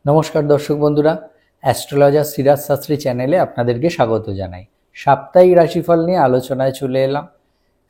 নমস্কার দর্শক বন্ধুরা, অ্যাস্ট্রোলজার সিরাজ শাস্ত্রী চ্যানেলে আপনাদেরকে স্বাগত জানাই। সাপ্তাহিক রাশিফল নিয়ে আলোচনায় চলে এলাম।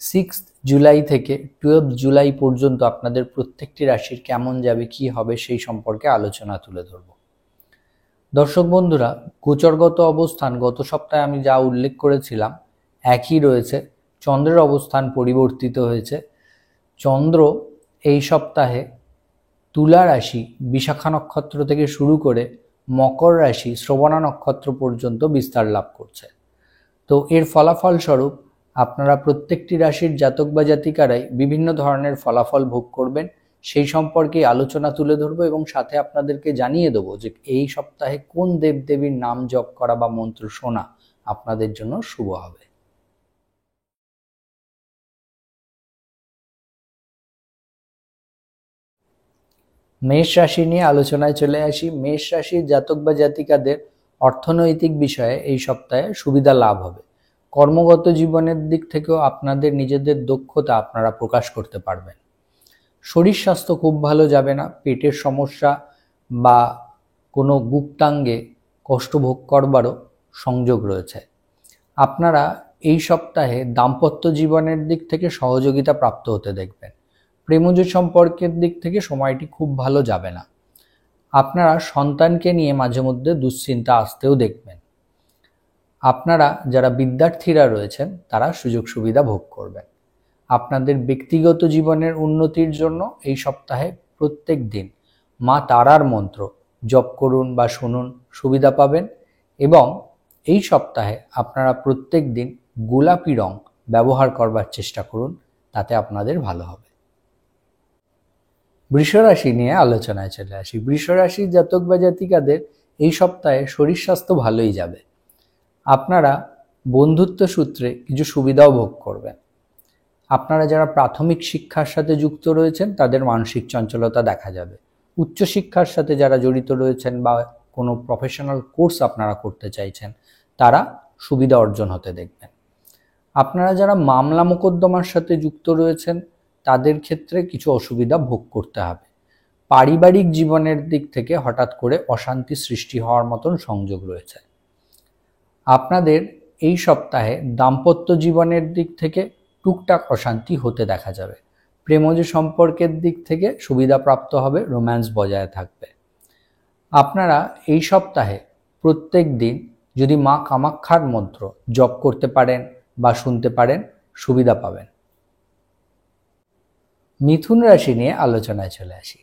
6 জুলাই থেকে 12 জুলাই পর্যন্ত আপনাদের প্রত্যেকটি রাশির কেমন যাবে, কি হবে সেই সম্পর্কে আলোচনা তুলে ধরব। দর্শক বন্ধুরা, গোচরগত অবস্থান গত সপ্তাহে আমি যা উল্লেখ করেছিলাম একই রয়েছে। চন্দ্রের অবস্থান পরিবর্তিত হয়েছে। চন্দ্র এই সপ্তাহে তুলা রাশি বিশাখা নক্ষত্র থেকে শুরু করে মকর রাশি শ্রবণা নক্ষত্র পর্যন্ত বিস্তার লাভ করছে। তো এর ফলাফল স্বরূপ আপনারা প্রত্যেকটি রাশির জাতক বা জাতিকারাই বিভিন্ন ধরনের ফলাফল ভোগ করবেন। সেই সম্পর্কে আলোচনা তুলে ধরবো এবং সাথে আপনাদেরকে জানিয়ে দেবো যে এই সপ্তাহে কোন দেবদেবীর নাম জপ করা বা মন্ত্র শোনা আপনাদের জন্য শুভ হবে। মেষ রাশি নিয়ে আলোচনায় চলে আসি। মেষ রাশির জাতক বা জাতিকাদের অর্থনৈতিক বিষয়ে এই সপ্তাহে সুবিধা লাভ হবে। কর্মগত জীবনের দিক থেকেও আপনাদের নিজেদের দক্ষতা আপনারা প্রকাশ করতে পারবেন। শরীর স্বাস্থ্য খুব ভালো যাবে না। পেটের সমস্যা বা কোনো গুপ্তাঙ্গে কষ্ট ভোগ করবারও সংযোগ রয়েছে। আপনারা এই সপ্তাহে দাম্পত্য জীবনের দিক থেকে সহযোগিতা প্রাপ্ত হতে দেখবেন। প্রেমজ সম্পর্কের দিক থেকে সময়টি খুব ভালো যাবে না। আপনারা সন্তানকে নিয়ে মাঝে মধ্যে দুশ্চিন্তা আসতেও দেখবেন। আপনারা যারা বিদ্যার্থীরা রয়েছেন তারা সুযোগ সুবিধা ভোগ করবেন। আপনাদের ব্যক্তিগত জীবনের উন্নতির জন্য এই সপ্তাহে প্রত্যেক দিন মা তারার মন্ত্র জপ করুন বা শুনুন, সুবিধা পাবেন। এবং এই সপ্তাহে আপনারা প্রত্যেক দিন গোলাপি রং ব্যবহার করবার চেষ্টা করুন, তাতে আপনাদের ভালো হবে। বৃষ রাশি নিয়ে আলোচনায় চলে আসি। বৃষ রাশির জাতক বা জাতিকাদের এই সপ্তাহে শরীর স্বাস্থ্য ভালোই যাবে। আপনারা বন্ধুত্ব সূত্রে কিছু সুবিধাও ভোগ করবেন। আপনারা যারা প্রাথমিক শিক্ষার সাথে যুক্ত রয়েছেন তাদের মানসিক চঞ্চলতা দেখা যাবে। উচ্চশিক্ষার সাথে যারা জড়িত রয়েছেন বা কোনো প্রফেশনাল কোর্স আপনারা করতে চাইছেন তারা সুবিধা অর্জন হতে দেখবেন। আপনারা যারা মামলা মোকদ্দমার সাথে যুক্ত রয়েছেন তাদের ক্ষেত্রে কিছু অসুবিধা ভোগ করতে হবে। পারিবারিক জীবনের দিক থেকে হঠাৎ করে অশান্তি সৃষ্টি হওয়ার মতন সংযোগ রয়েছে। আপনাদের এই সপ্তাহে দাম্পত্য জীবনের দিক থেকে টুকটাক অশান্তি হতে দেখা যাবে। প্রেমজ সম্পর্কের দিক থেকে সুবিধা প্রাপ্ত হবে, রোম্যান্স বজায় থাকবে। আপনারা এই সপ্তাহে প্রত্যেক দিন যদি মা কামাক্ষার মন্ত্র জপ করতে পারেন বা শুনতে পারেন, সুবিধা পাবেন। মিথুন রাশি নিয়ে আলোচনায় চলে আসি।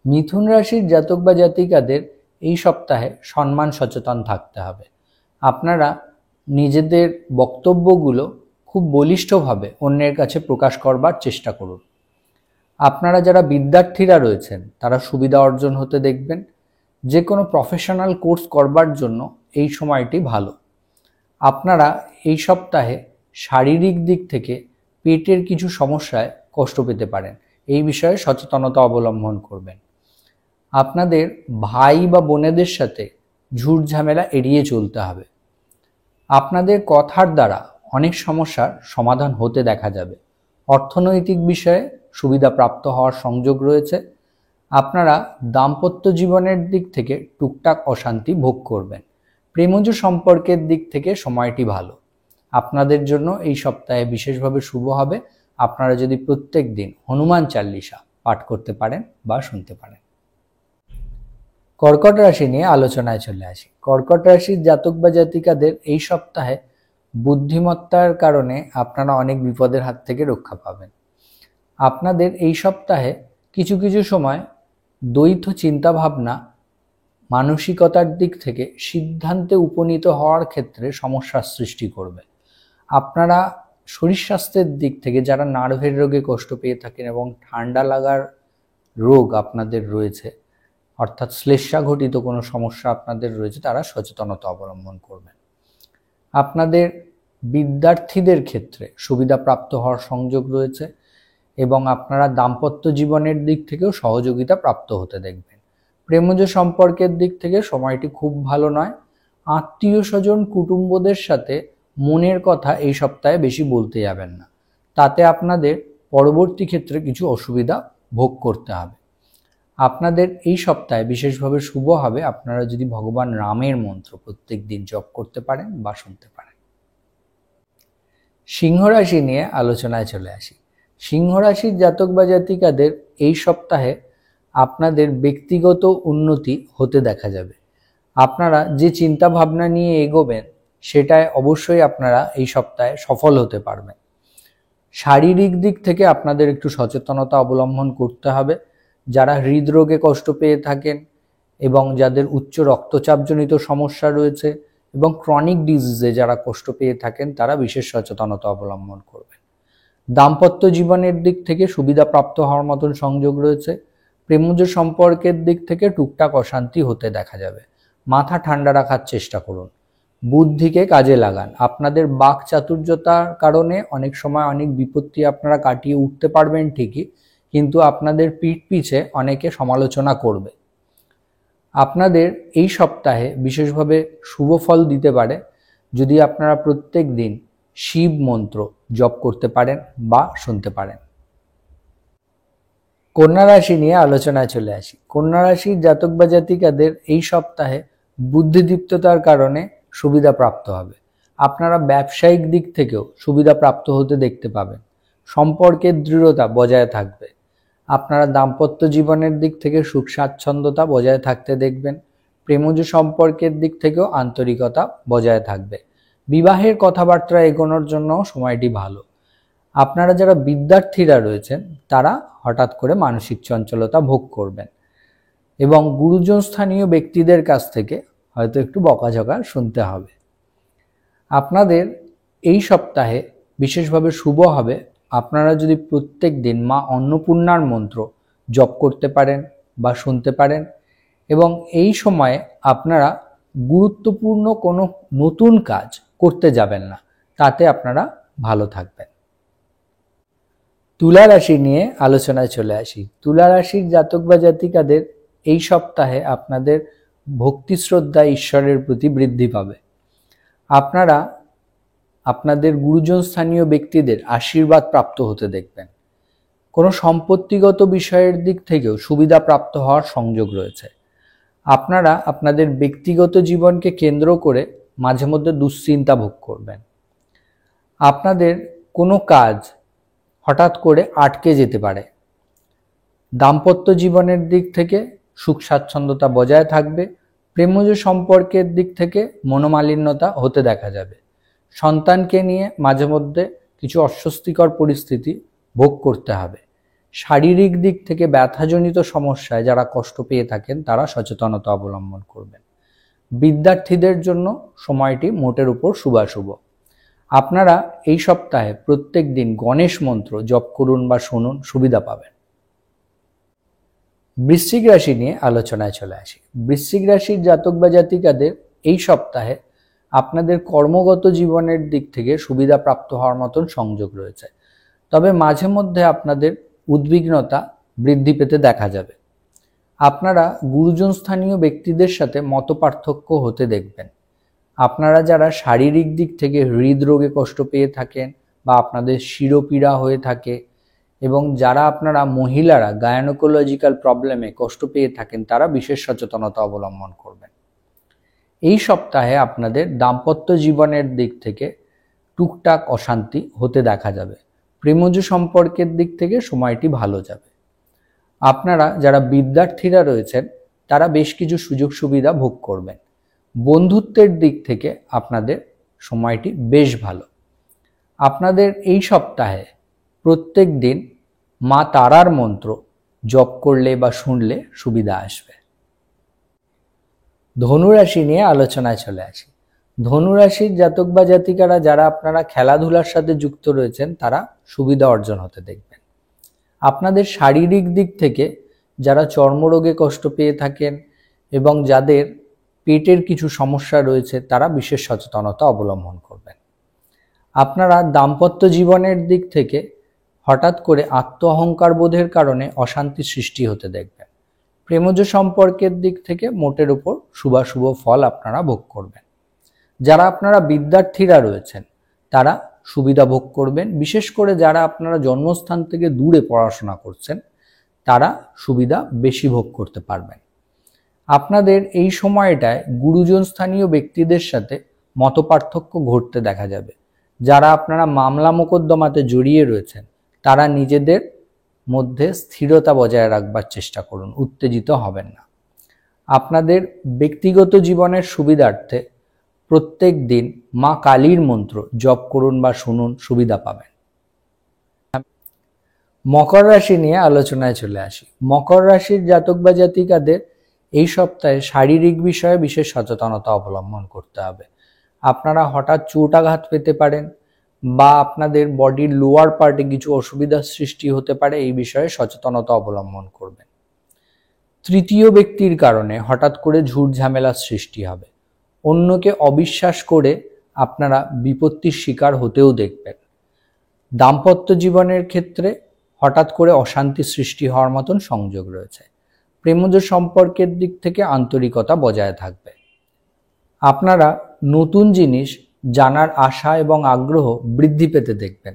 মিথুন রাশির জাতক বা জাতিকাদের এই সপ্তাহে সম্মান সচেতন থাকতে হবে। আপনারা নিজেদের বক্তব্যগুলো খুব বলিষ্ঠভাবে অন্যের কাছে প্রকাশ করবার চেষ্টা করুন। আপনারা যারা বিদ্যার্থীরা রয়েছেন তারা সুবিধা অর্জন হতে দেখবেন। যে কোনো প্রফেশনাল কোর্স করবার জন্য এই সময়টি ভালো। আপনারা এই সপ্তাহে শারীরিক দিক থেকে পেটের কিছু সমস্যায় কষ্ট পেতে পারেন, এই বিষয়ে সচেতনতা অবলম্বন করবেন। আপনাদের ভাই বা বোনেদের সাথে ঝুট ঝামেলা এড়িয়ে চলতে হবে। আপনাদের কথার দ্বারা অনেক সমস্যার সমাধান হতে দেখা যাবে। অর্থনৈতিক বিষয়ে সুবিধা প্রাপ্ত হওয়ার সংযোগ রয়েছে। আপনারা দাম্পত্য জীবনের দিক থেকে টুকটাক অশান্তি ভোগ করবেন। প্রেমজ সম্পর্কের দিক থেকে সময়টি ভালো। আপনাদের জন্য এই সপ্তাহে বিশেষভাবে শুভ হবে আপনারা যদি প্রত্যেক দিন হনুমান চাল্লিশা পাঠ করতে পারেন বা শুনতে পারেন। কর্কট রাশি নিয়ে আলোচনায় চলে আসি। কর্কট রাশির জাতক বা জাতিকাদের এই সপ্তাহে বুদ্ধিমত্তার কারণে আপনারা অনেক বিপদের হাত থেকে রক্ষা পাবেন। আপনাদের এই সপ্তাহে কিছু কিছু সময় দ্বৈত চিন্তাভাবনা মানসিকতার দিক থেকে সিদ্ধান্তে উপনীত হওয়ার ক্ষেত্রে সমস্যার সৃষ্টি করবে। আপনারা শরীর স্বাস্থ্যের দিক থেকে যারা নার্ভের রোগে কষ্ট পেয়ে থাকেন এবং ঠান্ডা লাগার রোগ আপনাদের রয়েছে, অর্থাৎ শ্লেষ্মা ঘটিত কোনো সমস্যা আপনাদের রয়েছে, তারা সচেতনতা অবলম্বন করবেন। আপনাদের বিদ্যার্থীদের ক্ষেত্রে সুবিধা প্রাপ্ত হওয়ার সংযোগ রয়েছে এবং আপনারা দাম্পত্য জীবনের দিক থেকেও সহযোগিতা প্রাপ্ত হতে দেখবেন। প্রেমজ সম্পর্কের দিক থেকে সময়টি খুব ভালো নয়। আত্মীয় স্বজন কুটুম্বদের সাথে মনের কথা এই সপ্তাহে বেশি বলতে যাবেন না, তাতে আপনাদের পরবর্তী ক্ষেত্রে কিছু অসুবিধা ভোগ করতে হবে। আপনাদের এই সপ্তাহে বিশেষভাবে শুভ হবে আপনারা যদি ভগবান রামের মন্ত্র প্রত্যেক দিন জপ করতে পারেন বা শুনতে পারেন। সিংহ রাশি নিয়ে আলোচনায় চলে আসি। সিংহ রাশির জাতক বা জাতিকাদের এই সপ্তাহে আপনাদের ব্যক্তিগত উন্নতি হতে দেখা যাবে। আপনারা যে চিন্তা ভাবনা নিয়ে এগোবেন সেটায় অবশ্যই আপনারা এই সপ্তাহে সফল হতে পারবেন। শারীরিক দিক থেকে আপনাদের একটু সচেতনতা অবলম্বন করতে হবে। যারা হৃদরোগে কষ্ট পেয়ে থাকেন এবং যাদের উচ্চ রক্তচাপজনিত সমস্যা রয়েছে এবং ক্রনিক ডিজিজে যারা কষ্ট পেয়ে থাকেন তারা বিশেষ সচেতনতা অবলম্বন করবেন। দাম্পত্য জীবনের দিক থেকে সুবিধা প্রাপ্ত হওয়ার মতন সংযোগ রয়েছে। প্রেমজ সম্পর্কের দিক থেকে টুকটাক অশান্তি হতে দেখা যাবে। মাথা ঠান্ডা রাখার চেষ্টা করুন, বুদ্ধিকে কাজে লাগান। আপনাদের বাক চাতুর্যতার কারণে অনেক সময় অনেক বিপত্তি আপনারা কাটিয়ে উঠতে পারবেন ঠিকই, কিন্তু আপনাদের পিঠ পিছে অনেকে সমালোচনা করবে। আপনাদের এই সপ্তাহে বিশেষভাবে শুভ ফল দিতে পারে যদি আপনারা প্রত্যেক দিন শিব মন্ত্র জপ করতে পারেন বা শুনতে পারেন। কন্যা রাশি নিয়ে আলোচনায় চলে আসি। কন্যা রাশির জাতক বা জাতিকাদের এই সপ্তাহে বুদ্ধিদীপ্ততার কারণে সুবিধা প্রাপ্ত হবে। আপনারা ব্যবসায়িক দিক থেকেও সুবিধা প্রাপ্ত হতে দেখতে পাবেন। সম্পর্কের দৃঢ়তা বজায় থাকবে। আপনারা দাম্পত্য জীবনের দিক থেকে সুখ স্বাচ্ছন্দ্যতা বজায় থাকতে দেখবেন। প্রেমজ সম্পর্কের দিক থেকেও আন্তরিকতা বজায় থাকবে। বিবাহের কথাবার্তা এগোনোর জন্য সময়টি ভালো। আপনারা যারা বিদ্যার্থীরা রয়েছেন তারা হঠাৎ করে মানসিক চঞ্চলতা ভোগ করবেন এবং গুরুজন স্থানীয় ব্যক্তিদের কাছ থেকে হয়তো একটু বকাঝকা শুনতে হবে। আপনাদের এই সপ্তাহে বিশেষভাবে শুভ হবে আপনারা যদি প্রত্যেক দিন মা অন্নপূর্ণার মন্ত্র জপ করতে পারেন বা শুনতে পারেন এবং এই সময়ে আপনারা গুরুত্বপূর্ণ কোনো নতুন কাজ করতে যাবেন না, তাতে আপনারা ভালো থাকবেন। তুলা রাশি নিয়ে আলোচনায় চলে আসি। তুলা রাশির জাতক বা জাতিকাদের এই সপ্তাহে আপনাদের ভক্তি শ্রদ্ধা ঈশ্বরের প্রতি বৃদ্ধি পাবে। আপনারা আপনাদের গুরুজন স্থানীয় ব্যক্তিদের আশীর্বাদ প্রাপ্ত হতে দেখবেন। কোনো সম্পত্তিগত বিষয়ের দিক থেকেও সুবিধা প্রাপ্ত হওয়ার সংযোগ রয়েছে। আপনারা আপনাদের ব্যক্তিগত জীবনকে কেন্দ্র করে মাঝে মধ্যে দুশ্চিন্তা ভোগ করবেন। আপনাদের কোনো কাজ হঠাৎ করে আটকে যেতে পারে। দাম্পত্য জীবনের দিক থেকে সুখ স্বাচ্ছন্দ্যতা বজায় থাকবে। প্রেমজ সম্পর্কের দিক থেকে মনোমালিন্যতা হতে দেখা যাবে। সন্তানকে নিয়ে মাঝে মধ্যে কিছু অস্বস্তিকর পরিস্থিতি ভোগ করতে হবে। শারীরিক দিক থেকে ব্যথাজনিত সমস্যায় যারা কষ্ট পেয়ে থাকেন তারা সচেতনতা অবলম্বন করবেন। বিদ্যার্থীদের জন্য সময়টি মোটের উপর শুভাশুভ। আপনারা এই সপ্তাহে প্রত্যেক দিন গণেশ মন্ত্র জপ করুন বা শুনুন, সুবিধা পাবেন। বৃশ্চিক রাশি নিয়ে আলোচনায় চলে আসি। বৃশ্চিক রাশির জাতক বা জাতিকাদের এই সপ্তাহে আপনাদের কর্মগত জীবনের দিক থেকে সুবিধা প্রাপ্ত হওয়ার মতন সংযোগ রয়েছে, তবে মাঝে মধ্যে আপনাদের উদ্বিগ্নতা বৃদ্ধি পেতে দেখা যাবে। আপনারা গুরুজন স্থানীয় ব্যক্তিদের সাথে মতপার্থক্য হতে দেখবেন। আপনারা যারা শারীরিক দিক থেকে হৃদরোগে কষ্ট পেয়ে থাকেন বা আপনাদের শিরোপীড়া হয়ে থাকে এবং যারা আপনারা মহিলারা গায়নোকোলজিক্যাল প্রবলেমে কষ্ট পেয়ে থাকেন তারা বিশেষ সচেতনতা অবলম্বন করবেন। এই সপ্তাহে আপনাদের দাম্পত্য জীবনের দিক থেকে টুকটাক অশান্তি হতে দেখা যাবে। প্রেমজ সম্পর্কের দিক থেকে সময়টি ভালো যাবে। আপনারা যারা বিদ্যার্থীরা রয়েছেন তারা বেশ কিছু সুযোগ সুবিধা ভোগ করবেন। বন্ধুত্বের দিক থেকে আপনাদের সময়টি বেশ ভালো। আপনাদের এই সপ্তাহে প্রত্যেক দিন মা তারার মন্ত্র জপ করলে বা শুনলে সুবিধা আসবে। ধনুরাশি নিয়ে আলোচনায় চলে আসি। ধনুরাশির জাতক বা জাতিকারা যারা আপনারা খেলাধুলার সাথে যুক্ত রয়েছেন তারা সুবিধা অর্জন হতে দেখবেন। আপনাদের শারীরিক দিক থেকে যারা চর্মরোগে কষ্ট পেয়ে থাকেন এবং যাদের পেটের কিছু সমস্যা রয়েছে তারা বিশেষ সচেতনতা অবলম্বন করবেন। আপনারা দাম্পত্য জীবনের দিক থেকে হঠাৎ করে আত্ম অহংকার বোধের কারণে অশান্তি সৃষ্টি হতে দেখবেন। প্রেমজ সম্পর্কের দিক থেকে মোটের উপর শুভাশুভ ফল আপনারা ভোগ করবেন। যারা আপনারা বিদ্যার্থীরা রয়েছেন তারা সুবিধা ভোগ করবেন। বিশেষ করে যারা আপনারা জন্মস্থান থেকে দূরে পড়াশোনা করছেন তারা সুবিধা বেশি ভোগ করতে পারবেন। আপনাদের এই সময়টায় গুরুজন স্থানীয় ব্যক্তিদের সাথে মতপার্থক্য ঘটতে দেখা যাবে। যারা আপনারা মামলা মোকদ্দমাতে জড়িয়ে রয়েছেন তারা নিজেদের মধ্যে স্থিরতা বজায় রাখবার চেষ্টা করুন, উত্তেজিত হবেন না। আপনাদের ব্যক্তিগত জীবনের সুবিধার্থে প্রত্যেক দিন মা কালীর মন্ত্র জপ করুন বা শুনুন, সুবিধা পাবেন। মকর রাশি নিয়ে আলোচনায় চলে আসি। মকর রাশির জাতক বা জাতিকাদের এই সপ্তাহে শারীরিক বিষয়ে বিশেষ সচেতনতা অবলম্বন করতে হবে। আপনারা হঠাৎ চোটাঘাত পেতে পারেন বা আপনাদের বডির লোয়ার পার্টে কিছু অসুবিধার সৃষ্টি হতে পারে, এই বিষয়ে সচেতনতা অবলম্বন করবেন। তৃতীয় ব্যক্তির কারণে হঠাৎ করে ঝুট ঝামেলার সৃষ্টি হবে। অন্যকে অবিশ্বাস করে আপনারা বিপত্তির শিকার হতেও দেখবেন। দাম্পত্য জীবনের ক্ষেত্রে হঠাৎ করে অশান্তি সৃষ্টি হওয়ার মতন সংযোগ রয়েছে। প্রেমজ সম্পর্কের দিক থেকে আন্তরিকতা বজায় থাকবে। আপনারা নতুন জিনিস জানার আশা এবং আগ্রহ বৃদ্ধি পেতে দেখবেন।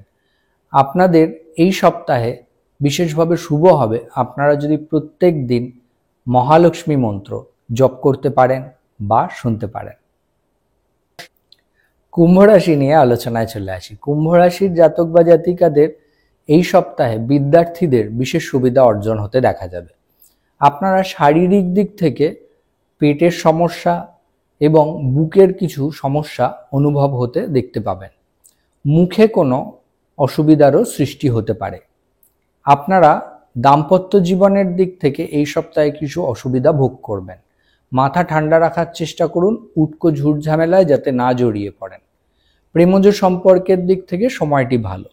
আপনাদের এই সপ্তাহে বিশেষভাবে শুভ হবে আপনারা যদি প্রত্যেক দিন মহালক্ষ্মী মন্ত্র জপ করতে পারেন বা শুনতে পারেন। কুম্ভ রাশি নিয়ে আলোচনায় চলে আসি। কুম্ভ রাশির জাতক বা জাতিকাদের এই সপ্তাহে বিদ্যার্থীদের বিশেষ সুবিধা অর্জন হতে দেখা যাবে। আপনারা শারীরিক দিক থেকে পেটের সমস্যা এবং বুকের কিছু সমস্যা অনুভব হতে দেখতে পাবেন। মুখে কোনো অসুবিধারও সৃষ্টি হতে পারে। আপনারা দাম্পত্য জীবনের দিক থেকে এই সপ্তাহে কিছু অসুবিধা ভোগ করবেন। মাথা ঠান্ডা রাখার চেষ্টা করুন, উটকো ঝুট ঝামেলায় যাতে না জড়িয়ে পড়েন। প্রেমজ সম্পর্কের দিক থেকে সময়টি ভালো।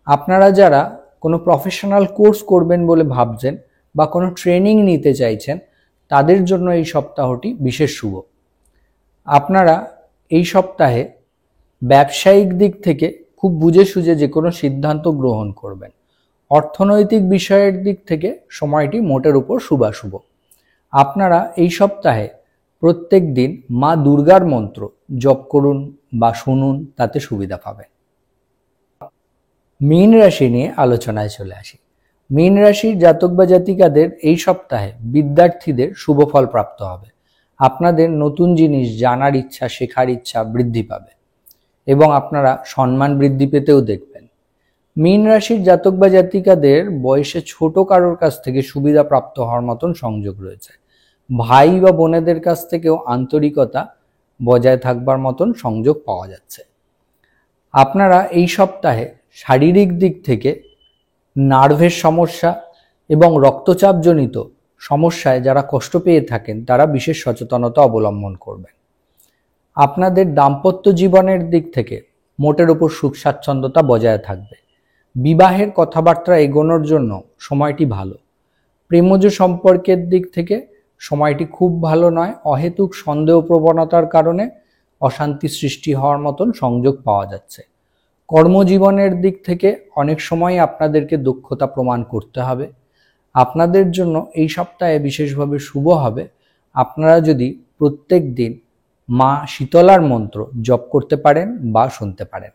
আপনারা যারা কোনো প্রফেশনাল কোর্স করবেন বলে ভাবছেন বা কোনো ট্রেনিং নিতে চাইছেন তাদের জন্য এই সপ্তাহটি বিশেষ শুভ। আপনারা এই সপ্তাহে ব্যবসায়িক দিক থেকে খুব বুঝে সুঝে যে কোনো সিদ্ধান্ত গ্রহণ করবেন। অর্থনৈতিক বিষয়ের দিক থেকে সময়টি মোটের উপর শুভাশুভ। আপনারা এই সপ্তাহে প্রত্যেক দিন মা দুর্গার মন্ত্র জপ করুন বা শুনুন, তাতে সুবিধা পাবেন। মীন রাশি নিয়ে আলোচনায় চলে আসি। মীন রাশির জাতক বা জাতিকাদের এই সপ্তাহে বিদ্যার্থীদের শুভ ফল প্রাপ্ত হবে। আপনাদের নতুন জিনিস জানার ইচ্ছা, শেখার ইচ্ছা বৃদ্ধি পাবে এবং আপনারা সম্মান বৃদ্ধি পেতেও দেখবেন। মীন রাশির জাতক বা জাতিকাদের বয়সে ছোট কারোর কাছ থেকে সুবিধা প্রাপ্ত হওয়ার মতন সংযোগ রয়েছে। ভাই বা বোনেদের কাছ থেকেও আন্তরিকতা বজায় থাকবার মতন সংযোগ পাওয়া যাচ্ছে। আপনারা এই সপ্তাহে শারীরিক দিক থেকে নার্ভের সমস্যা এবং রক্তচাপজনিত সমস্যায় যারা কষ্ট পেয়ে থাকেন তারা বিশেষ সচেতনতা অবলম্বন করবেন। আপনাদের দাম্পত্য জীবনের দিক থেকে মোটের উপর সুখ স্বাচ্ছন্দ্যতা বজায় থাকবে। বিবাহের কথাবার্তা এগোনোর জন্য সময়টি ভালো। প্রেমজ সম্পর্কের দিক থেকে সময়টি খুব ভালো নয়। অহেতুক সন্দেহ প্রবণতার কারণে অশান্তি সৃষ্টি হওয়ার মতন সংযোগ পাওয়া যাচ্ছে। কর্মজীবনের দিক থেকে অনেক সময় আপনাদেরকে দক্ষতা প্রমাণ করতে হবে। আপনাদের জন্য এই সপ্তাহে বিশেষভাবে শুভ হবে আপনারা যদি প্রত্যেক দিন মা শীতলার মন্ত্র জপ করতে পারেন বা শুনতে পারেন।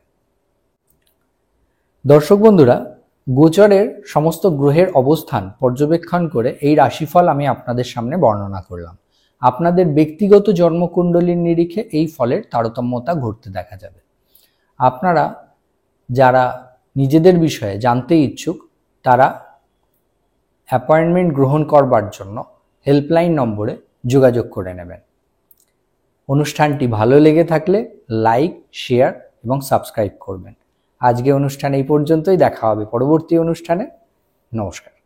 দর্শক বন্ধুরা, গোচরের সমস্ত গ্রহের অবস্থান পর্যবেক্ষণ করে এই রাশিফল আমি আপনাদের সামনে বর্ণনা করলাম। আপনাদের ব্যক্তিগত জন্মকুণ্ডলীর নিরিখে এই ফলের তারতম্যতা ঘটতে দেখা যাবে। আপনারা যারা নিজেদের বিষয়ে জানতে ইচ্ছুক তারা অ্যাপয়েন্টমেন্ট গ্রহণ করবার জন্য হেল্পলাইন নম্বরে যোগাযোগ করে নেবেন। অনুষ্ঠানটি ভালো লেগে থাকলে লাইক, শেয়ার এবং সাবস্ক্রাইব করবেন। আজকে অনুষ্ঠান এই পর্যন্তই। দেখা হবে পরবর্তী অনুষ্ঠানে। নমস্কার।